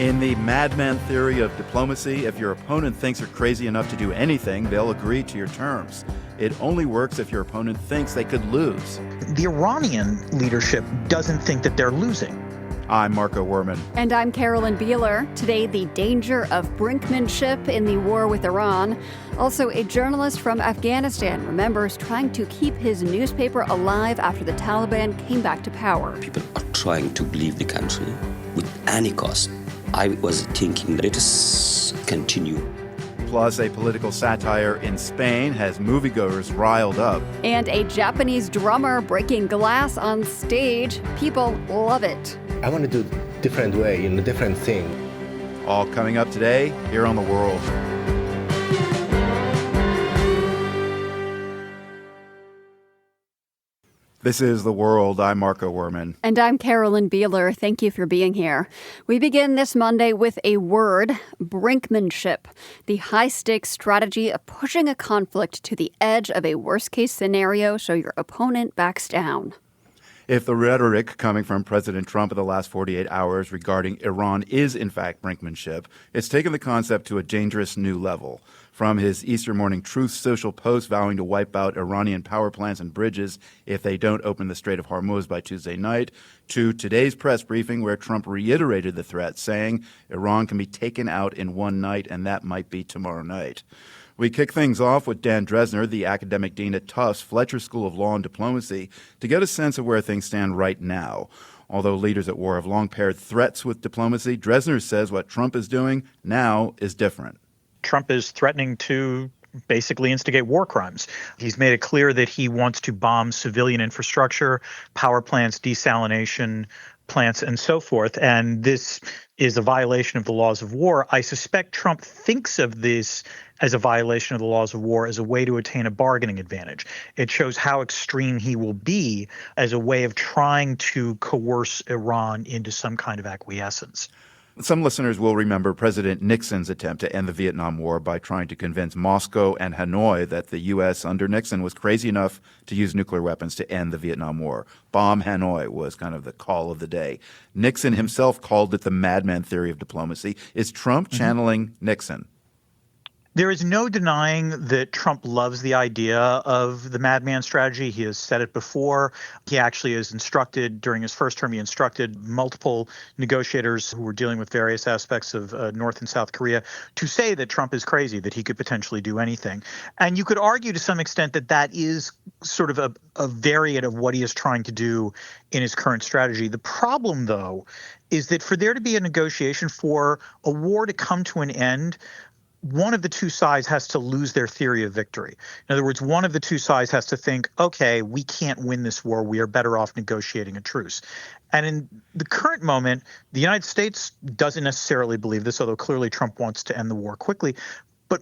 In the madman theory of diplomacy, if your opponent thinks you're crazy enough to do anything, they'll agree to your terms. It only works if your opponent thinks they could lose. The Iranian leadership doesn't think that they're losing. I'm Marco Werman. And I'm Carolyn Beeler. Today, the danger of brinkmanship in the war with Iran. Also, a journalist from Afghanistan remembers trying to keep his newspaper alive after the Taliban came back to power. People are trying to leave the country with any cost. I was thinking, let us continue. Plus, a political satire in Spain has moviegoers riled up. And a Japanese drummer breaking glass on stage. People love it. I want to do a different way, a different thing. All coming up today here on The World. This is The World. I'm Marco Werman. And I'm Carolyn Beeler. Thank you for being here. We begin this Monday with a word, brinkmanship, the high-stakes strategy of pushing a conflict to the edge of a worst-case scenario so your opponent backs down. If the rhetoric coming from President Trump in the last 48 hours regarding Iran is, in fact, brinkmanship, it's taken the concept to a dangerous new level. From his Easter morning Truth social post vowing to wipe out Iranian power plants and bridges if they don't open the Strait of Hormuz by Tuesday night, to today's press briefing where Trump reiterated the threat, saying Iran can be taken out in one night, and that might be tomorrow night. We kick things off with Dan Dresner, the academic dean at Tufts Fletcher School of Law and Diplomacy, to get a sense of where things stand right now. Although leaders at war have long paired threats with diplomacy, Dresner says what Trump is doing now is different. Trump is threatening to basically instigate war crimes. He's made it clear that he wants to bomb civilian infrastructure, power plants, desalination plants, and so forth. And this is a violation of the laws of war. I suspect Trump thinks of this as a violation of the laws of war as a way to attain a bargaining advantage. It shows how extreme he will be as a way of trying to coerce Iran into some kind of acquiescence. Some listeners will remember President Nixon's attempt to end the Vietnam War by trying to convince Moscow and Hanoi that the U.S. under Nixon was crazy enough to use nuclear weapons to end the Vietnam War. Bomb Hanoi was kind of the call of the day. Nixon himself called it the madman theory of diplomacy. Is Trump channeling Nixon? There is no denying that Trump loves the idea of the madman strategy. He has said it before. He actually has instructed, during his first term, he instructed multiple negotiators who were dealing with various aspects of North and South Korea to say that Trump is crazy, that he could potentially do anything. And you could argue to some extent that that is sort of a variant of what he is trying to do in his current strategy. The problem, though, is that for there to be a negotiation, for a war to come to an end, one of the two sides has to lose their theory of victory. In other words, one of the two sides has to think, okay, we can't win this war. We are better off negotiating a truce. And in the current moment, the United States doesn't necessarily believe this, although clearly Trump wants to end the war quickly. But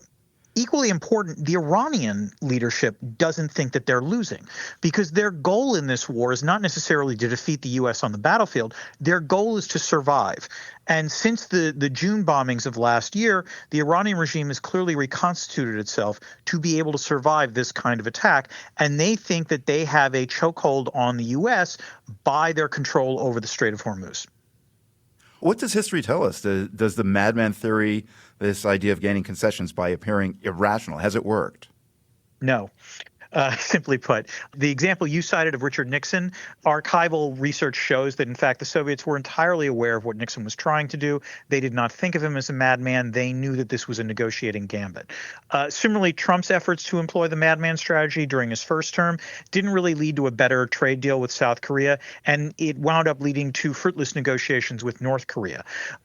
equally important, the Iranian leadership doesn't think that they're losing, because their goal in this war is not necessarily to defeat the U.S. on the battlefield. Their goal is to survive. And since the June bombings of last year, the Iranian regime has clearly reconstituted itself to be able to survive this kind of attack. And they think that they have a chokehold on the U.S. by their control over the Strait of Hormuz. What does history tell us? Does the madman theory, this idea of gaining concessions by appearing irrational, has it worked? No. Simply put, the example you cited of Richard Nixon, archival research shows that, in fact, the Soviets were entirely aware of what Nixon was trying to do. They did not think of him as a madman. They knew that this was a negotiating gambit. Similarly, Trump's efforts to employ the madman strategy during his first term didn't really lead to a better trade deal with South Korea, and it wound up leading to fruitless negotiations with North Korea.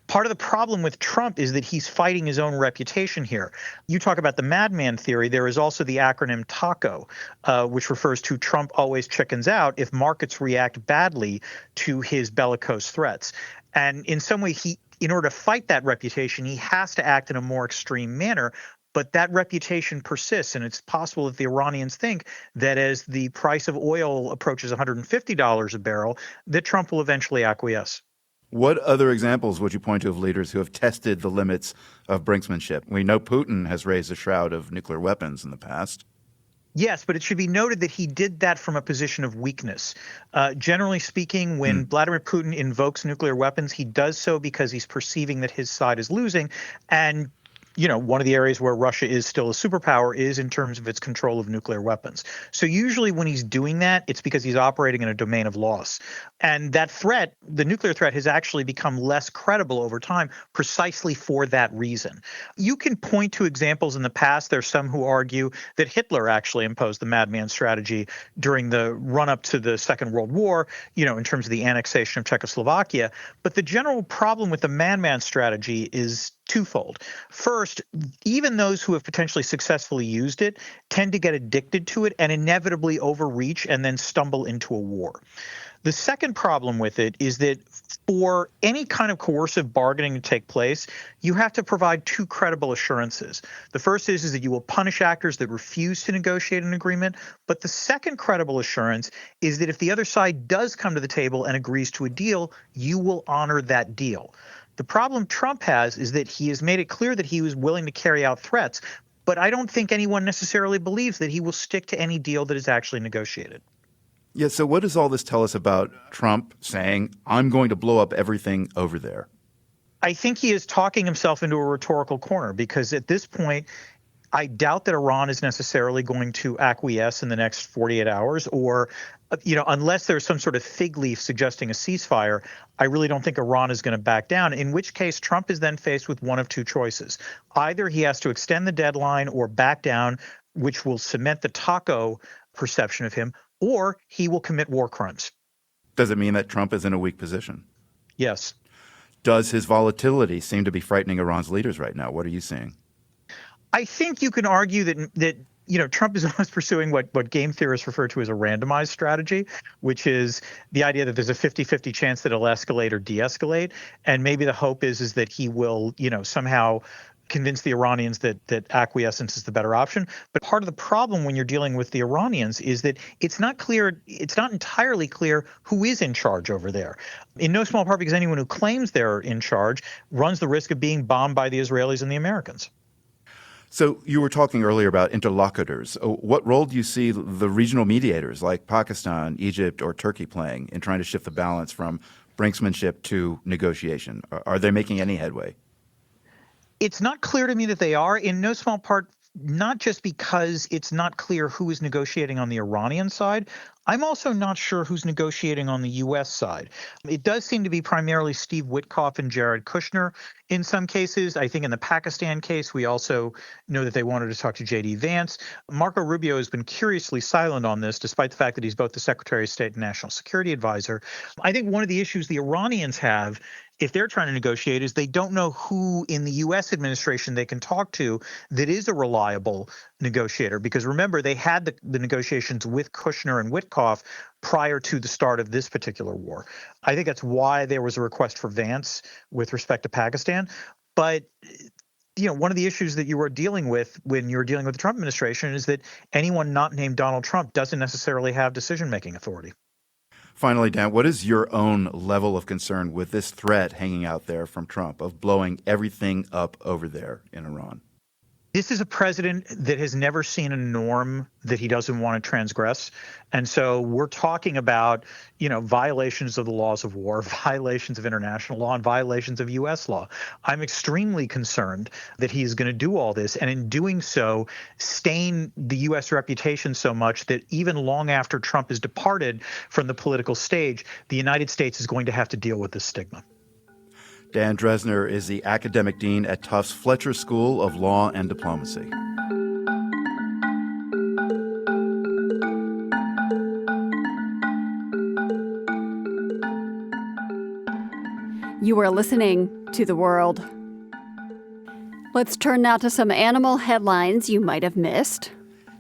Part of the problem with Trump is that he's fighting his own reputation here. You talk about the madman theory. There is also the acronym TACO, which refers to Trump always chickens out if markets react badly to his bellicose threats. And in some way, in order to fight that reputation, he has to act in a more extreme manner. But that reputation persists, and it's possible that the Iranians think that as the price of oil approaches $150 a barrel, that Trump will eventually acquiesce. What other examples would you point to of leaders who have tested the limits of brinksmanship? We know Putin has raised the shroud of nuclear weapons in the past. Yes, but it should be noted that he did that from a position of weakness. Generally speaking, when Vladimir Putin invokes nuclear weapons, he does so because he's perceiving that his side is losing. And one of the areas where Russia is still a superpower is in terms of its control of nuclear weapons. So usually when he's doing that, it's because he's operating in a domain of loss. And that threat, the nuclear threat, has actually become less credible over time precisely for that reason. You can point to examples in the past. There's some who argue that Hitler actually imposed the madman strategy during the run-up to the Second World War, in terms of the annexation of Czechoslovakia. But the general problem with the madman strategy is twofold. First, even those who have potentially successfully used it tend to get addicted to it and inevitably overreach and then stumble into a war. The second problem with it is that for any kind of coercive bargaining to take place, you have to provide two credible assurances. The first is that you will punish actors that refuse to negotiate an agreement. But the second credible assurance is that if the other side does come to the table and agrees to a deal, you will honor that deal. The problem Trump has is that he has made it clear that he was willing to carry out threats, but I don't think anyone necessarily believes that he will stick to any deal that is actually negotiated. Yeah, so what does all this tell us about Trump saying, I'm going to blow up everything over there? I think he is talking himself into a rhetorical corner because at this point, I doubt that Iran is necessarily going to acquiesce in the next 48 hours or, unless there's some sort of fig leaf suggesting a ceasefire, I really don't think Iran is going to back down, in which case Trump is then faced with one of two choices. Either he has to extend the deadline or back down, which will cement the taco perception of him, or he will commit war crimes. Does it mean that Trump is in a weak position? Yes. Does his volatility seem to be frightening Iran's leaders right now? What are you seeing? I think you can argue that Trump is almost pursuing what game theorists refer to as a randomized strategy, which is the idea that there's a 50-50 chance that it'll escalate or de-escalate. And maybe the hope is that he will, somehow convince the Iranians that acquiescence is the better option. But part of the problem when you're dealing with the Iranians is that it's not entirely clear who is in charge over there. In no small part because anyone who claims they're in charge runs the risk of being bombed by the Israelis and the Americans. So you were talking earlier about interlocutors. What role do you see the regional mediators like Pakistan, Egypt, or Turkey playing in trying to shift the balance from brinksmanship to negotiation? Are they making any headway? It's not clear to me that they are, in no small part, not just because it's not clear who is negotiating on the Iranian side. I'm also not sure who's negotiating on the U.S. side. It does seem to be primarily Steve Witkoff and Jared Kushner in some cases. I think in the Pakistan case, we also know that they wanted to talk to J.D. Vance. Marco Rubio has been curiously silent on this, despite the fact that he's both the Secretary of State and National Security Advisor. I think one of the issues the Iranians have if they're trying to negotiate is they don't know who in the U.S. administration they can talk to that is a reliable negotiator. Because remember, they had the negotiations with Kushner and Witkoff prior to the start of this particular war. I think that's why there was a request for Vance with respect to Pakistan. But one of the issues that you are dealing with when you're dealing with the Trump administration is that anyone not named Donald Trump doesn't necessarily have decision-making authority. Finally, Dan, what is your own level of concern with this threat hanging out there from Trump of blowing everything up over there in Iran? This is a president that has never seen a norm that he doesn't want to transgress. And so we're talking about, violations of the laws of war, violations of international law, and violations of U.S. law. I'm extremely concerned that he is going to do all this, and in doing so, stain the U.S. reputation so much that even long after Trump has departed from the political stage, the United States is going to have to deal with this stigma. Dan Dresner is the academic dean at Tufts Fletcher School of Law and Diplomacy. You are listening to The World. Let's turn now to some animal headlines you might have missed.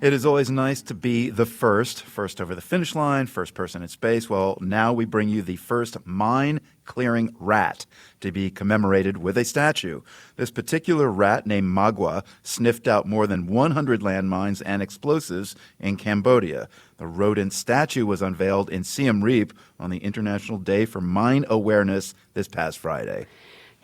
It is always nice to be the first over the finish line, first person in space. Well, now we bring you the first mine-clearing rat to be commemorated with a statue. This particular rat, named Magua, sniffed out more than 100 landmines and explosives in Cambodia. The rodent statue was unveiled in Siem Reap on the International Day for Mine Awareness this past Friday.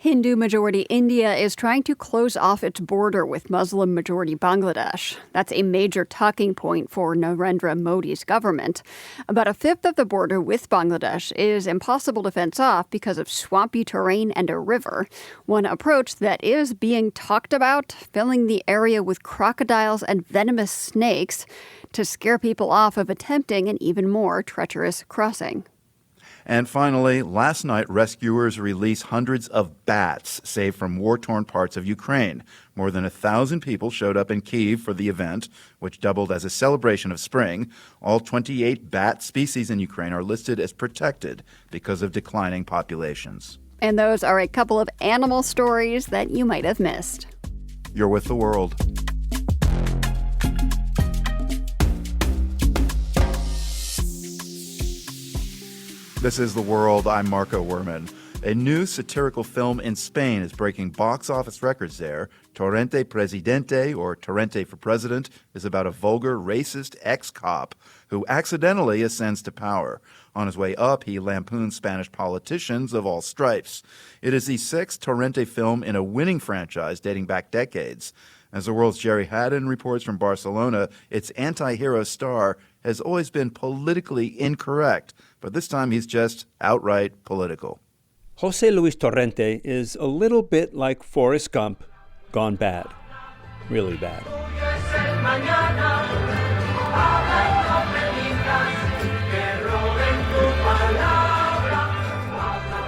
Hindu-majority India is trying to close off its border with Muslim-majority Bangladesh. That's a major talking point for Narendra Modi's government. About a fifth of the border with Bangladesh is impossible to fence off because of swampy terrain and a river. One approach that is being talked about, filling the area with crocodiles and venomous snakes to scare people off of attempting an even more treacherous crossing. And finally, last night, rescuers released hundreds of bats saved from war-torn parts of Ukraine. More than 1,000 people showed up in Kyiv for the event, which doubled as a celebration of spring. All 28 bat species in Ukraine are listed as protected because of declining populations. And those are a couple of animal stories that you might have missed. You're with The World. This is The World. I'm Marco Werman. A new satirical film in Spain is breaking box office records there. Torrente Presidente, or Torrente for President, is about a vulgar, racist ex-cop who accidentally ascends to power. On his way up, he lampoons Spanish politicians of all stripes. It is the sixth Torrente film in a winning franchise dating back decades. As The World's Jerry Haddon reports from Barcelona, its anti-hero star has always been politically incorrect, but this time he's just outright political. José Luis Torrente is a little bit like Forrest Gump gone bad. Really bad.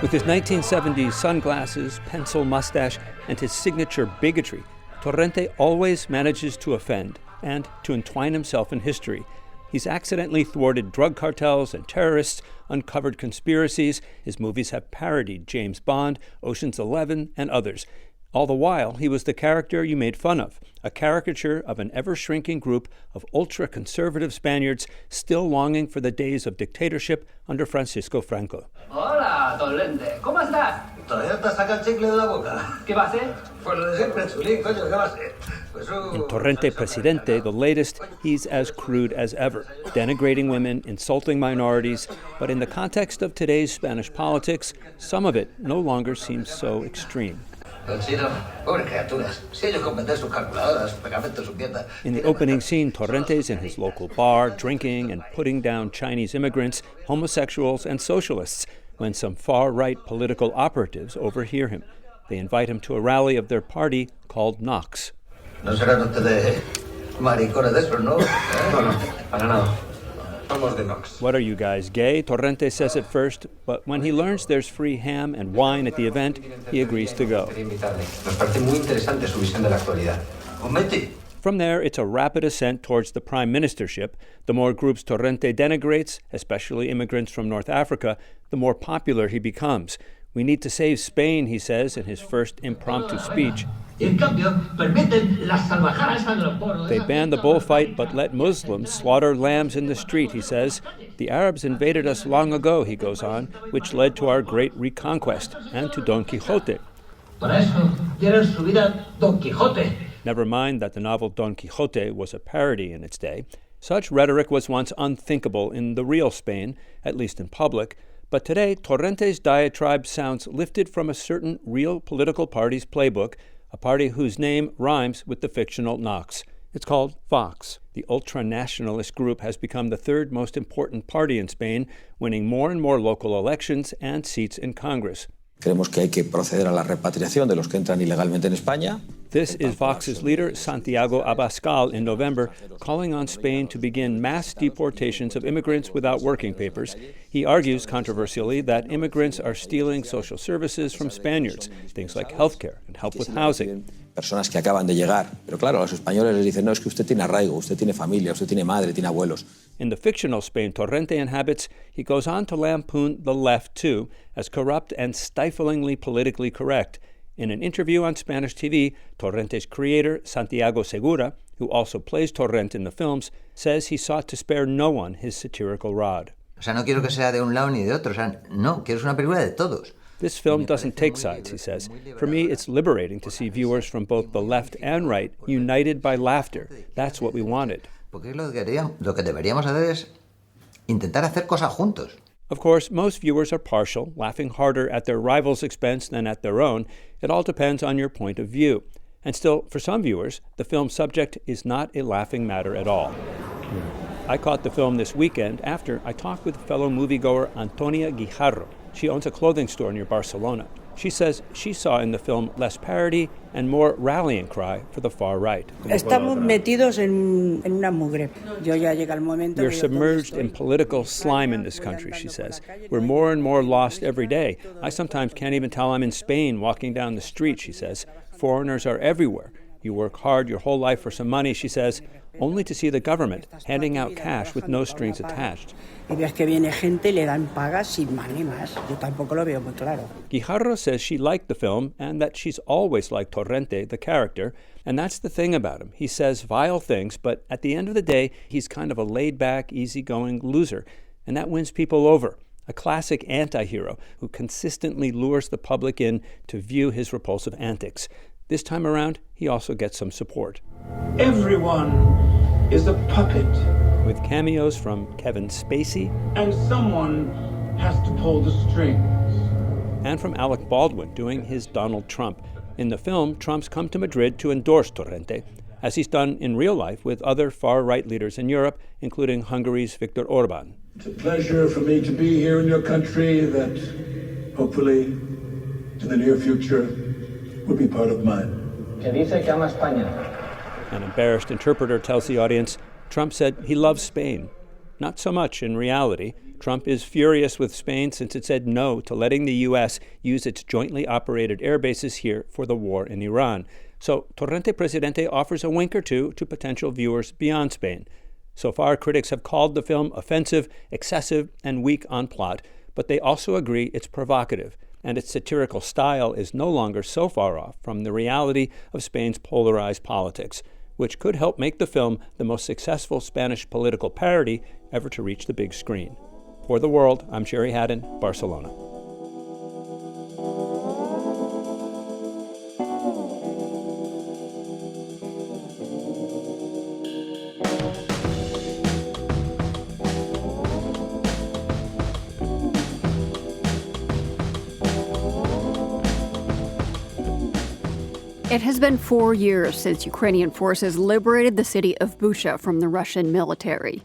With his 1970s sunglasses, pencil mustache, and his signature bigotry, Torrente always manages to offend and to entwine himself in history. He's accidentally thwarted drug cartels and terrorists, uncovered conspiracies. His movies have parodied James Bond, Ocean's 11, and others. All the while, he was the character you made fun of, a caricature of an ever-shrinking group of ultra-conservative Spaniards still longing for the days of dictatorship under Francisco Franco. Hola, Torrente. ¿Cómo estás? Todavía te saca el chicle de la boca. ¿Qué va a hacer? Pues lo de siempre, chulín, coño, ¿qué va a hacer? In Torrente Presidente, the latest, he's as crude as ever, denigrating women, insulting minorities. But in the context of today's Spanish politics, some of it no longer seems so extreme. In the opening scene, Torrente's in his local bar, drinking and putting down Chinese immigrants, homosexuals, and socialists, when some far-right political operatives overhear him. They invite him to a rally of their party called Nox. No serán ustedes maricones de esos, ¿no? No, para nada. Somos de Nox. What are you guys, gay? Torrente says at first, but when he learns there's free ham and wine at the event, he agrees to go. From there, it's a rapid ascent towards the prime ministership. The more groups Torrente denigrates, especially immigrants from North Africa, the more popular he becomes. We need to save Spain, he says in his first impromptu speech. They ban the bullfight but let Muslims slaughter lambs in the street, he says. The Arabs invaded us long ago, he goes on, which led to our great reconquest and to Don Quixote. Never mind that the novel Don Quixote was a parody in its day. Such rhetoric was once unthinkable in the real Spain, at least in public. But today, Torrente's diatribe sounds lifted from a certain real political party's playbook, a party whose name rhymes with the fictional Nox. It's called Vox. The ultra-nationalist group has become the third most important party in Spain, winning more and more local elections and seats in Congress. Creemos que hay que proceder a la repatriación de los que entran ilegalmente en España. This is Vox's leader, Santiago Abascal, in November, calling on Spain to begin mass deportations of immigrants without working papers. He argues, controversially, that immigrants are stealing social services from Spaniards, things like healthcare and help with housing. Personas que acaban de llegar. Pero claro, a los españoles les dicen, no, es que usted tiene arraigo, usted tiene familia, usted tiene madre, tiene abuelos. In the fictional Spain Torrente inhabits, he goes on to lampoon the left, too, as corrupt and stiflingly politically correct. In an interview on Spanish TV, Torrente's creator, Santiago Segura, who also plays Torrente in the films, says he sought to spare no one his satirical rod. O sea, no quiero que sea de un lado ni de otro. O sea, no, quiero una película de todos. This film doesn't take sides, he says. For me, it's liberating to see viewers from both the left and right united by laughter. That's what we wanted. Porque lo que deberíamos hacer es intentar hacer cosas juntos. Of course, most viewers are partial, laughing harder at their rival's expense than at their own. It all depends on your point of view. And still, for some viewers, the film's subject is not a laughing matter at all. I caught the film this weekend after I talked with fellow moviegoer Antonia Guijarro. She owns a clothing store near Barcelona. She says she saw in the film less parody and more rallying cry for the far right. Estamos metidos en una mugre. We're submerged in political slime in this country, she says. We're more and more lost every day. I sometimes can't even tell I'm in Spain walking down the street, she says. Foreigners are everywhere. You work hard your whole life for some money, she says, only to see the government handing out cash with no strings attached. Guijarro says she liked the film and that she's always liked Torrente, the character, and that's the thing about him. He says vile things, but at the end of the day, he's kind of a laid-back, easygoing loser, and that wins people over. A classic anti-hero who consistently lures the public in to view his repulsive antics. This time around, he also gets some support. Everyone is a puppet. With cameos from Kevin Spacey. And someone has to pull the strings. And from Alec Baldwin doing his Donald Trump. In the film, Trump's come to Madrid to endorse Torrente, as he's done in real life with other far-right leaders in Europe, including Hungary's Viktor Orban. It's a pleasure for me to be here in your country that, hopefully, in the near future, will be part of mine. An embarrassed interpreter tells the audience Trump said he loves Spain. Not so much in reality. Trump is furious with Spain since it said no to letting the U.S. use its jointly operated air bases here for the war in Iran. So Torrente Presidente offers a wink or two to potential viewers beyond Spain. So far, critics have called the film offensive, excessive, and weak on plot, but they also agree it's provocative, and its satirical style is no longer so far off from the reality of Spain's polarized politics, which could help make the film the most successful Spanish political parody ever to reach the big screen. For The World, I'm Sherry Haddon, Barcelona. It has been 4 years since Ukrainian forces liberated the city of Bucha from the Russian military.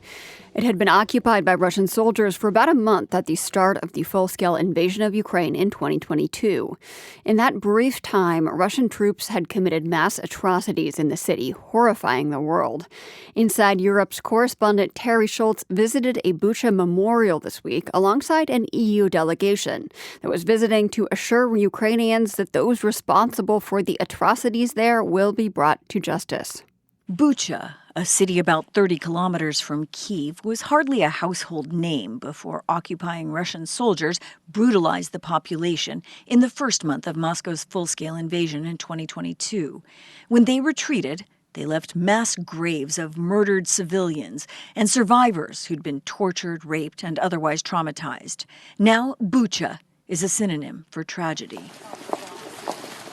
It had been occupied by Russian soldiers for about a month at the start of the full-scale invasion of Ukraine in 2022. In that brief time, Russian troops had committed mass atrocities in the city, horrifying the world. Inside Europe's correspondent Terry Schultz visited a Bucha memorial this week alongside an EU delegation that was visiting to assure Ukrainians that those responsible for the atrocities there will be brought to justice. Bucha, a city about 30 kilometers from Kyiv, was hardly a household name before occupying Russian soldiers brutalized the population in the first month of Moscow's full-scale invasion in 2022. When they retreated, they left mass graves of murdered civilians and survivors who'd been tortured, raped, and otherwise traumatized. Now, Bucha is a synonym for tragedy.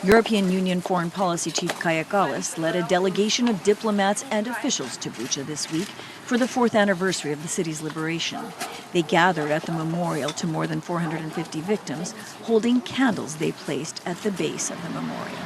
European Union Foreign Policy Chief Kaja Kallas led a delegation of diplomats and officials to Bucha this week for the 4th anniversary of the city's liberation. They gathered at the memorial to more than 450 victims, holding candles they placed at the base of the memorial.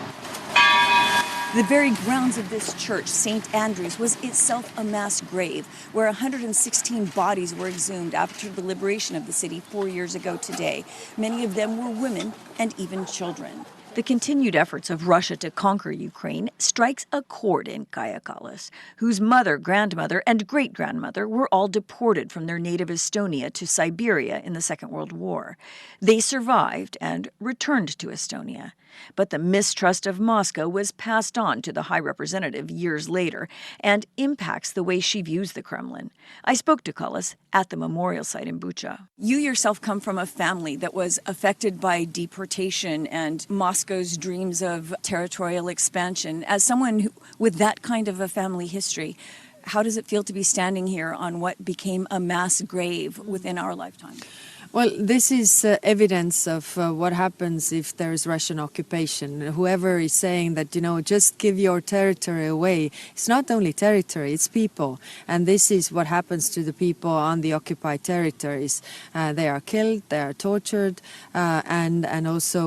The very grounds of this church, St. Andrew's, was itself a mass grave where 116 bodies were exhumed after the liberation of the city 4 years ago today. Many of them were women and even children. The continued efforts of Russia to conquer Ukraine strikes a chord in Kaja Kallas, whose mother, grandmother, and great-grandmother were all deported from their native Estonia to Siberia in the Second World War. They survived and returned to Estonia. But the mistrust of Moscow was passed on to the High Representative years later and impacts the way she views the Kremlin. I spoke to Kallas at the memorial site in Bucha. You yourself come from a family that was affected by deportation and Moscow's dreams of territorial expansion. As someone with that kind of a family history, How does it feel to be standing here on what became a mass grave within our lifetime? Well, this is evidence of what happens if there is Russian occupation. Whoever is saying that, just give your territory away, it's not only territory, it's people. And this is what happens to the people on the occupied territories. They are killed, they are tortured, and also,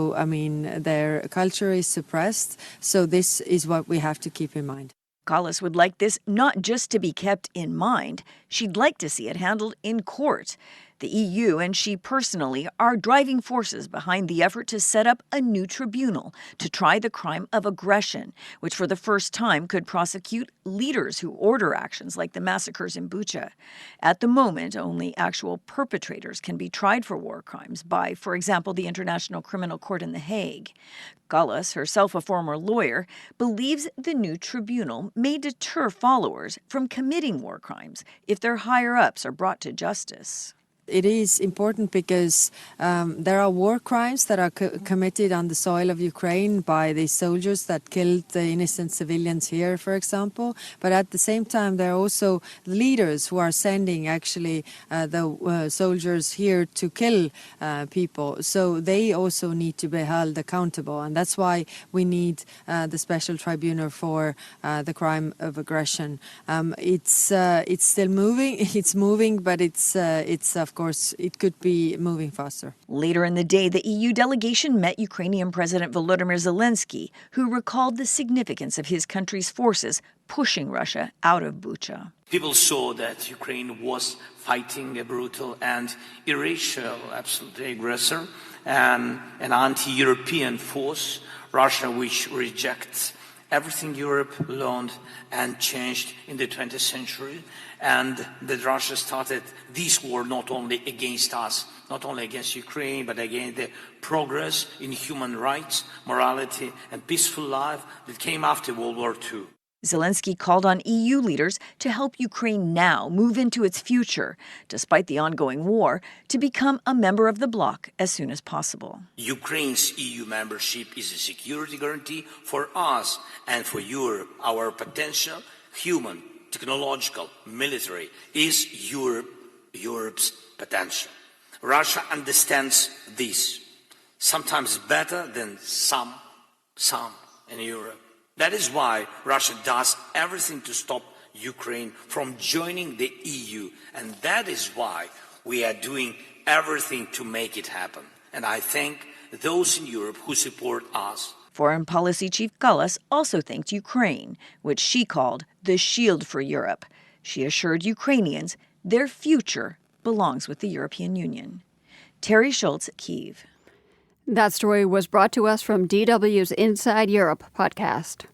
their culture is suppressed. So this is what we have to keep in mind. Kallas would like this not just to be kept in mind, she'd like to see it handled in court. The EU and she personally are driving forces behind the effort to set up a new tribunal to try the crime of aggression, which for the first time could prosecute leaders who order actions like the massacres in Bucha. At the moment, only actual perpetrators can be tried for war crimes by, for example, the International Criminal Court in The Hague. Kallas, herself a former lawyer, believes the new tribunal may deter followers from committing war crimes if their higher-ups are brought to justice. It is important because there are war crimes that are committed on the soil of Ukraine by the soldiers that killed the innocent civilians here, for example. But at the same time, there are also leaders who are sending actually the soldiers here to kill people. So they also need to be held accountable. And that's why we need the special tribunal for the crime of aggression. It's still moving. It's moving, but it's of course, it could be moving faster. Later in the day, the EU delegation met Ukrainian President Volodymyr Zelensky, who recalled the significance of his country's forces pushing Russia out of Bucha. People saw that Ukraine was fighting a brutal and irrational, absolutely aggressor, and an anti-European force, Russia, which rejects everything Europe learned and changed in the 20th century, and that Russia started this war not only against us, not only against Ukraine, but against the progress in human rights, morality, and peaceful life that came after World War II. Zelensky called on EU leaders to help Ukraine now move into its future, despite the ongoing war, to become a member of the bloc as soon as possible. Ukraine's EU membership is a security guarantee for us and for Europe. Our potential, human, technological, military, is Europe's potential. Russia understands this, sometimes better than some in Europe. That is why Russia does everything to stop Ukraine from joining the EU. And that is why we are doing everything to make it happen. And I thank those in Europe who support us. Foreign Policy Chief Kallas also thanked Ukraine, which she called the shield for Europe. She assured Ukrainians their future belongs with the European Union. Terry Schultz, Kyiv. That story was brought to us from DW's Inside Europe podcast.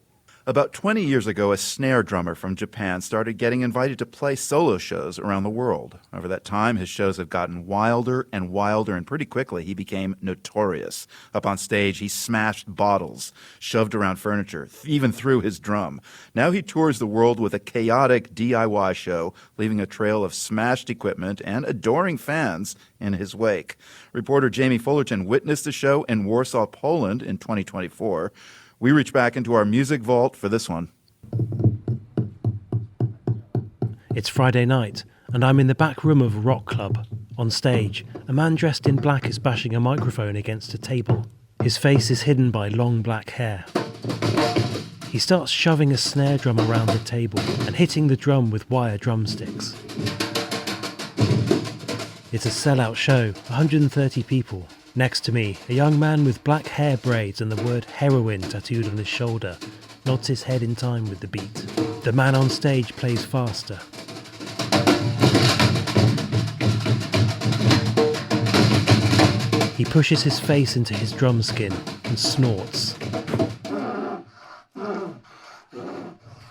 About 20 years ago, a snare drummer from Japan started getting invited to play solo shows around the world. Over that time, his shows have gotten wilder, and pretty quickly he became notorious. Up on stage, he smashed bottles, shoved around furniture, even threw his drum. Now he tours the world with a chaotic DIY show, leaving a trail of smashed equipment and adoring fans in his wake. Reporter Jamie Fullerton witnessed the show in Warsaw, Poland in 2024. We reach back into our music vault for this one. It's Friday night, and I'm in the back room of a rock club. On stage, a man dressed in black is bashing a microphone against a table. His face is hidden by long black hair. He starts shoving a snare drum around the table and hitting the drum with wire drumsticks. It's a sellout show, 130 people. Next to me, a young man with black hair braids and the word heroin tattooed on his shoulder nods his head in time with the beat. The man on stage plays faster. He pushes his face into his drum skin and snorts.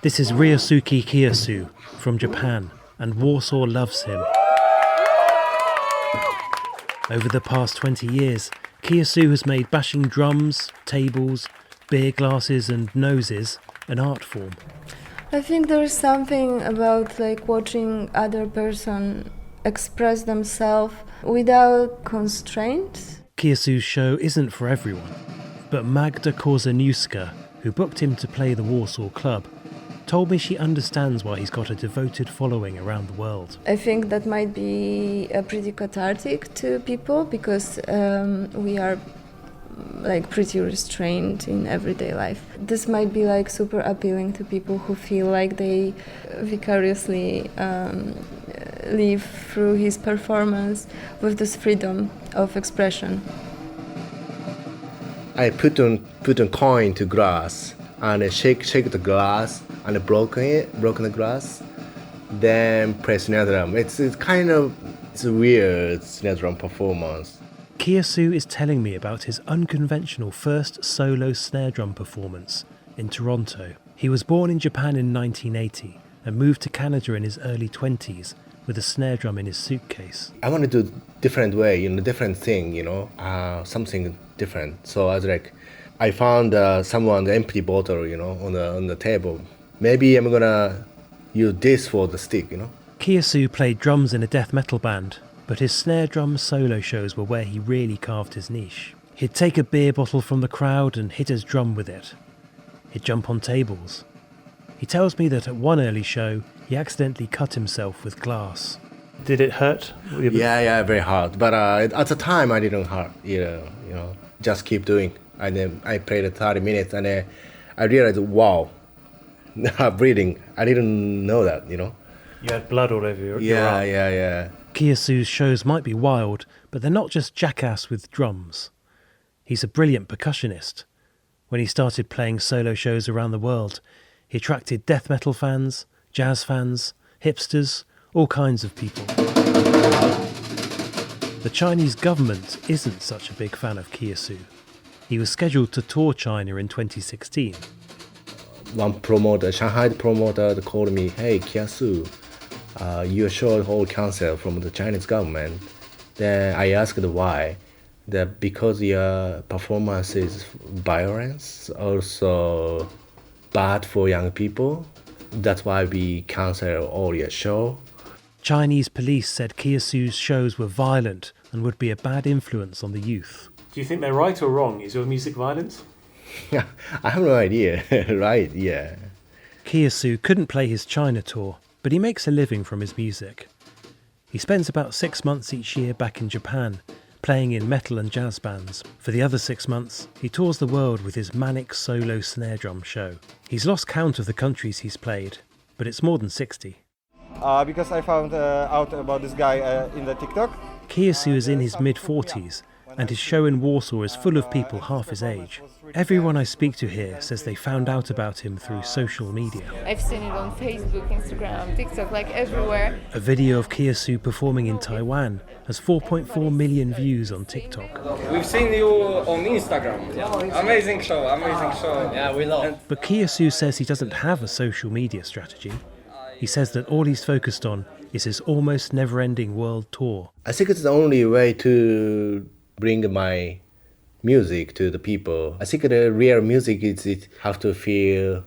This is Ryosuke Kiyosu from Japan, and Warsaw loves him. Over the past 20 years, Kiyosu has made bashing drums, tables, beer glasses and noses an art form. I think there is something about watching other person express themselves without constraints. Kiyosu's show isn't for everyone, but Magda Korzeniewska, who booked him to play the Warsaw Club, told me she understands why he's got a devoted following around the world. I think that might be pretty cathartic to people because we are like pretty restrained in everyday life. This might be like super appealing to people who feel like they vicariously live through his performance with this freedom of expression. I put a coin to glass and I shake the glass and broken the glass, then play snare drum. It's a weird snare drum performance. Kiyosu is telling me about his unconventional first solo snare drum performance in Toronto. He was born in Japan in 1980 and moved to Canada in his early 20s with a snare drum in his suitcase. I want to do different way, different thing, something different. So I found someone's empty bottle, on the table. Maybe I'm gonna use this for the stick, Kiyosu played drums in a death metal band, but his snare drum solo shows were where he really carved his niche. He'd take a beer bottle from the crowd and hit his drum with it. He'd jump on tables. He tells me that at one early show, he accidentally cut himself with glass. Did it hurt? Yeah, very hard. But at the time, I didn't hurt either, just keep doing. And then I played 30 minutes and I realized, wow, breathing. I didn't know that, You had blood all over your arm. Yeah. Kiyosu's shows might be wild, but they're not just jackass with drums. He's a brilliant percussionist. When he started playing solo shows around the world, he attracted death metal fans, jazz fans, hipsters, all kinds of people. The Chinese government isn't such a big fan of Kiyosu. He was scheduled to tour China in 2016. One promoter, Shanghai promoter, called me, "Hey, Kiyosu, your show all canceled from the Chinese government." Then I asked why. That because your performance is violence, also bad for young people. That's why we cancel all your show. Chinese police said Kiyosu's shows were violent and would be a bad influence on the youth. Do you think they're right or wrong? Is your music violent? I have no idea. Right, yeah. Kiyosu couldn't play his China tour, but he makes a living from his music. He spends about 6 months each year back in Japan, playing in metal and jazz bands. For the other 6 months, he tours the world with his manic solo snare drum show. He's lost count of the countries he's played, but it's more than 60. Because I found out about this guy in the TikTok. Kiyosu is in his mid-40s, and his show in Warsaw is full of people half his age. Everyone I speak to here says they found out about him through social media. I've seen it on Facebook, Instagram, TikTok, like everywhere. A video of Kiyosu performing in Taiwan has 4.4 million views on TikTok. We've seen you on Instagram. Amazing show. Yeah, we love it. But Kiyosu says he doesn't have a social media strategy. He says that all he's focused on is his almost never-ending world tour. I think it's the only way to bring my music to the people. I think the real music is it have to feel,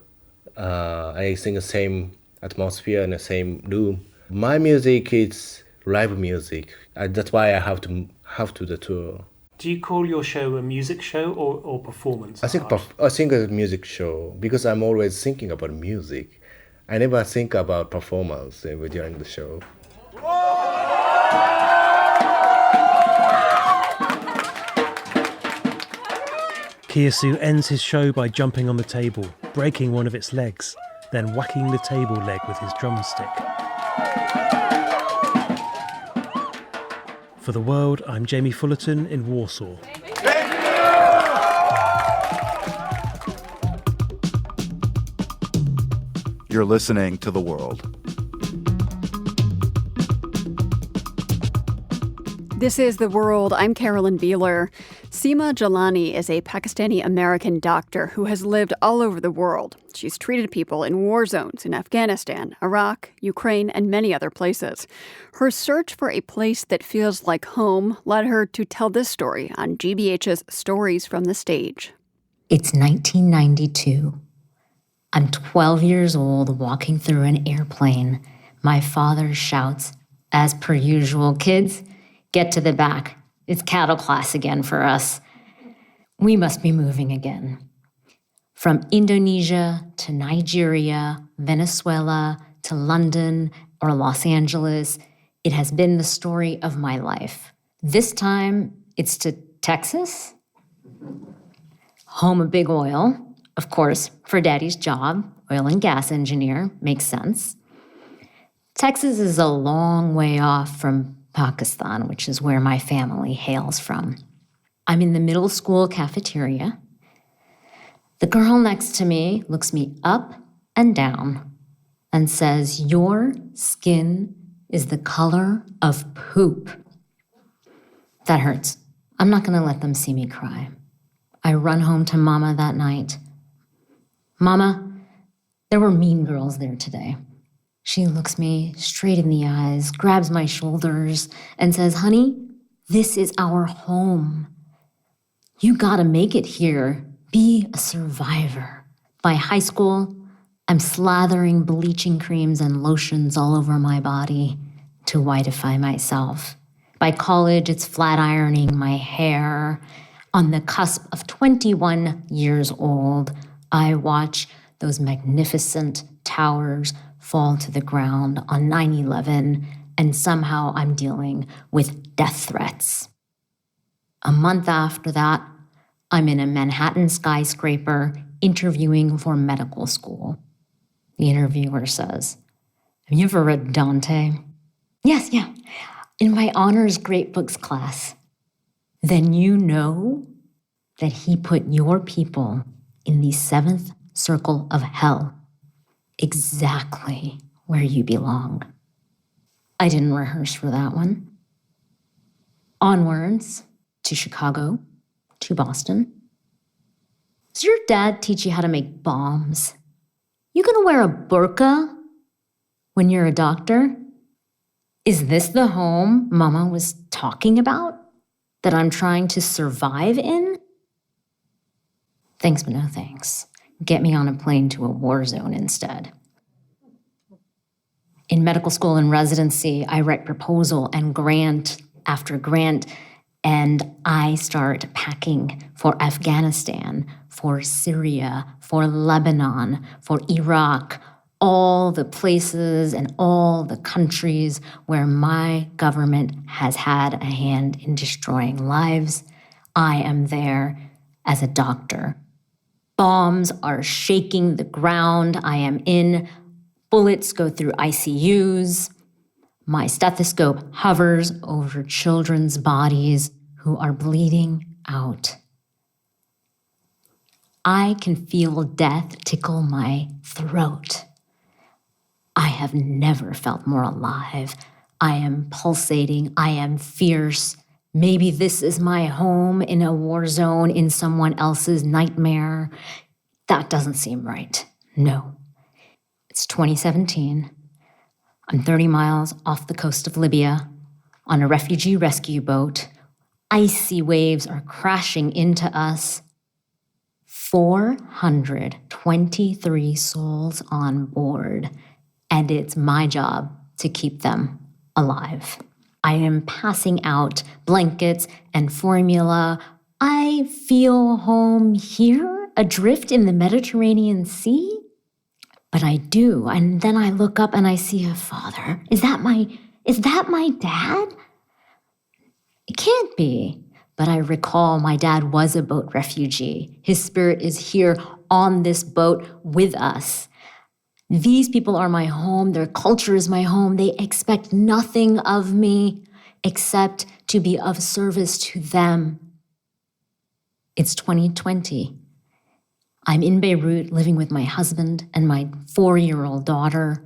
I think the same atmosphere in the same room. My music is live music. That's why I have to the tour. Do you call your show a music show or performance? I think it's a music show because I'm always thinking about music. I never think about performance during the show. Kiyosu ends his show by jumping on the table, breaking one of its legs, then whacking the table leg with his drumstick. For The World, I'm Jamie Fullerton in Warsaw. You're listening to The World. This is The World. I'm Carolyn Beeler. Seema Jilani is a Pakistani American doctor who has lived all over the world. She's treated people in war zones in Afghanistan, Iraq, Ukraine, and many other places. Her search for a place that feels like home led her to tell this story on GBH's Stories from the Stage. It's 1992. I'm 12 years old, walking through an airplane. My father shouts, as per usual, "Kids, get to the back. It's cattle class again for us. We must be moving again." From Indonesia to Nigeria, Venezuela to London or Los Angeles, it has been the story of my life. This time, it's to Texas, home of big oil, of course, for Daddy's job, oil and gas engineer, makes sense. Texas is a long way off from Pakistan, which is where my family hails from. I'm in the middle school cafeteria. The girl next to me looks me up and down and says, "Your skin is the color of poop." That hurts. I'm not gonna let them see me cry. I run home to Mama that night. "Mama, there were mean girls there today." She looks me straight in the eyes, grabs my shoulders, and says, "Honey, this is our home. You gotta make it here. Be a survivor." By high school, I'm slathering bleaching creams and lotions all over my body to whiteify myself. By college, it's flat ironing my hair. On the cusp of 21 years old, I watch those magnificent towers fall to the ground on 9/11, and somehow I'm dealing with death threats. A month after that, I'm in a Manhattan skyscraper interviewing for medical school. The interviewer says, "Have you ever read Dante?" "Yes, yeah, in my honors great books class." "Then you know that he put your people in the 7th circle of hell, exactly where you belong." I didn't rehearse for that one. Onwards to Chicago, to Boston. "Does your dad teach you how to make bombs? You gonna wear a burqa when you're a doctor? Is this the home Mama was talking about that I'm trying to survive in?" Thanks, but no thanks. Get me on a plane to a war zone instead. In medical school and residency, I write proposal and grant after grant, and I start packing for Afghanistan, for Syria, for Lebanon, for Iraq, all the places and all the countries where my government has had a hand in destroying lives. I am there as a doctor. Bombs are shaking the ground I am in. Bullets go through ICUs. My stethoscope hovers over children's bodies who are bleeding out. I can feel death tickle my throat. I have never felt more alive. I am pulsating. I am fierce. Maybe this is my home in a war zone in someone else's nightmare. That doesn't seem right. No. It's 2017. I'm 30 miles off the coast of Libya on a refugee rescue boat. Icy waves are crashing into us. 423 souls on board, and it's my job to keep them alive. I am passing out blankets and formula. I feel home here, adrift in the Mediterranean Sea. But I do, and then I look up and I see a father. Is that my dad? It can't be. But I recall my dad was a boat refugee. His spirit is here on this boat with us. These people are my home. Their culture is my home. They expect nothing of me except to be of service to them. It's 2020. I'm in Beirut living with my husband and my 4-year-old daughter.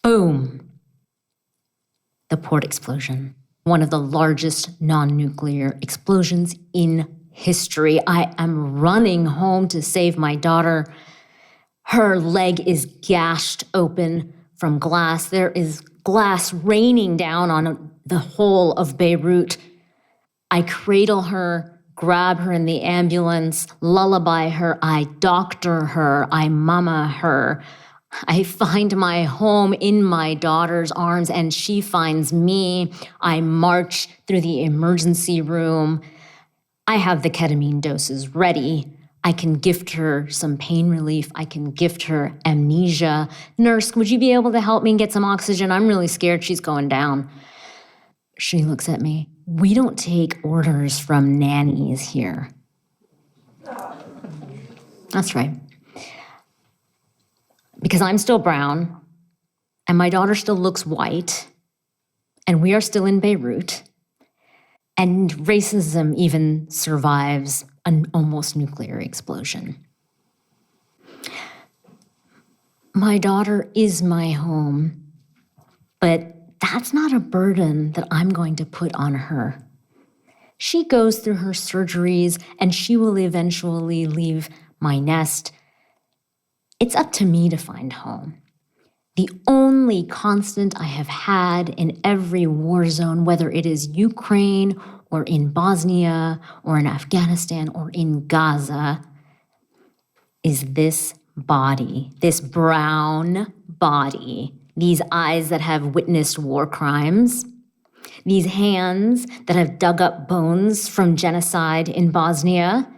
Boom. The port explosion. One of the largest non-nuclear explosions in history. I am running home to save my daughter. Her leg is gashed open from glass. There is glass raining down on the whole of Beirut. I cradle her, grab her in the ambulance, lullaby her, I doctor her, I mama her. I find my home in my daughter's arms and she finds me. I march through the emergency room. I have the ketamine doses ready. I can gift her some pain relief. I can gift her amnesia. Nurse, would you be able to help me get some oxygen? I'm really scared she's going down. She looks at me. We don't take orders from nannies here. That's right. Because I'm still brown, and my daughter still looks white, and we are still in Beirut, and racism even survives an almost nuclear explosion. My daughter is my home, but that's not a burden that I'm going to put on her. She goes through her surgeries, and she will eventually leave my nest. It's up to me to find home. The only constant I have had in every war zone, whether it is Ukraine or in Bosnia or in Afghanistan or in Gaza, is this body, this brown body, these eyes that have witnessed war crimes, these hands that have dug up bones from genocide in Bosnia,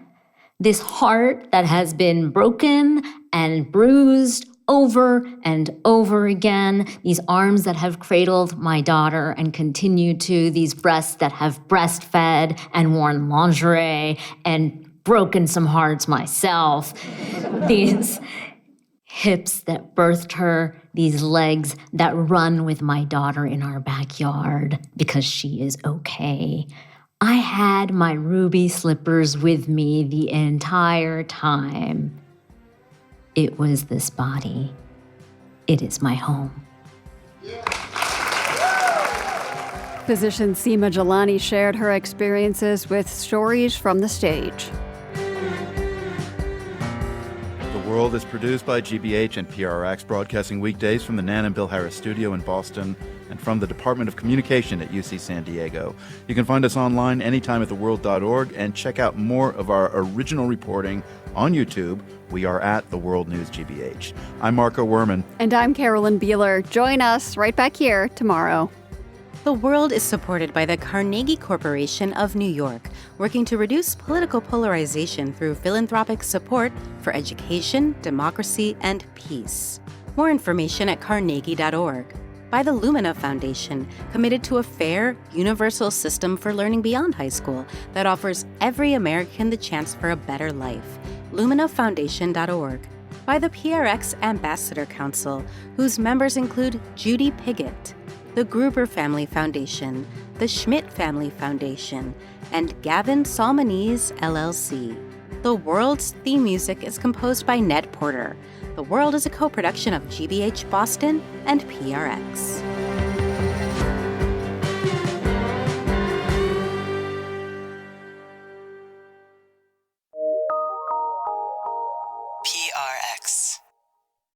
this heart that has been broken and bruised over and over again, these arms that have cradled my daughter and continue to, these breasts that have breastfed and worn lingerie and broken some hearts myself, these hips that birthed her, these legs that run with my daughter in our backyard because she is okay. I had my ruby slippers with me the entire time. It was this body. It is my home. Physician Seema Jilani shared her experiences with Stories from the Stage. The World is produced by GBH and PRX, broadcasting weekdays from the Nan and Bill Harris studio in Boston and from the Department of Communication at UC San Diego. You can find us online anytime at theworld.org and check out more of our original reporting on YouTube. We are at The World News GBH. I'm Marco Werman. And I'm Carolyn Beeler. Join us right back here tomorrow. The World is supported by the Carnegie Corporation of New York, working to reduce political polarization through philanthropic support for education, democracy, and peace. More information at carnegie.org. By the Lumina Foundation, committed to a fair, universal system for learning beyond high school that offers every American the chance for a better life. LuminaFoundation.org. By the PRX Ambassador Council, whose members include Judy Piggott, the Gruber Family Foundation, the Schmidt Family Foundation, and Gavin Salmonese, LLC. The World's theme music is composed by Ned Porter. The World is a co-production of GBH Boston and PRX.